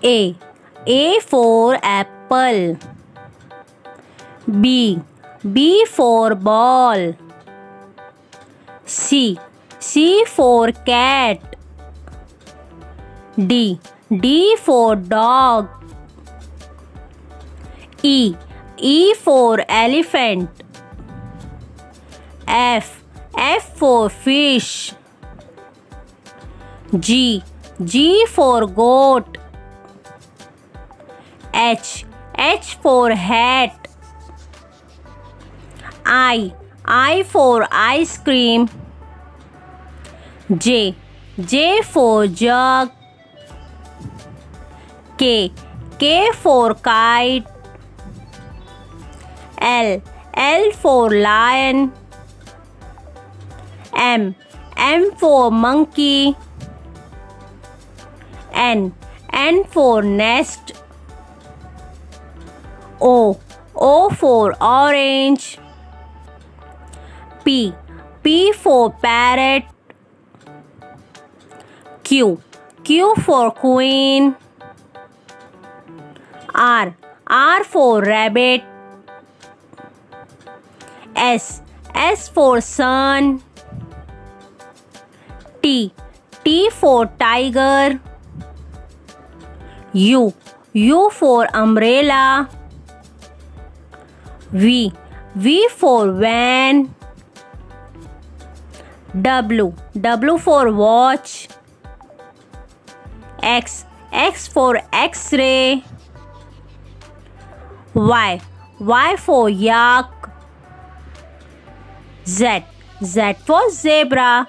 A. A for apple. B. B for ball. C. C for cat. D. D for dog. E. E for elephant. F. F for fish. G. G for goat. H. H for hat. I for ice cream. J. J for jug. K. K for kite. L. L for lion. M. M for monkey. N. N for nest. O. O for orange. P. P for parrot. Q. Q for queen. R. R for rabbit. S. S for sun. T. T for tiger. U. U for umbrella. V. V for van. W. W for watch. X. X for X-ray. Y. Y for yak. Z. Z for zebra.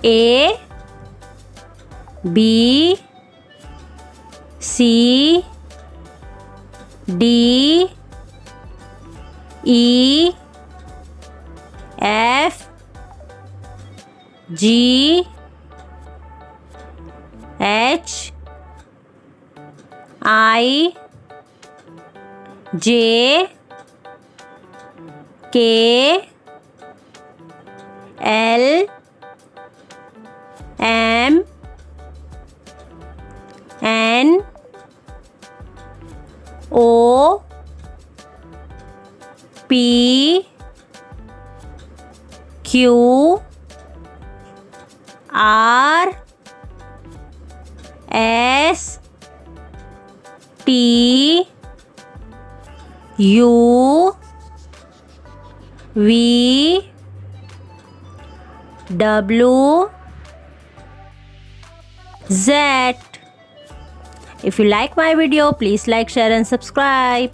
A. B. C. D. E. F. G. H. I. J. K. L. M. N. O. P. Q. R. S. T. U. V. W. Z. If you like my video, please like, share and subscribe.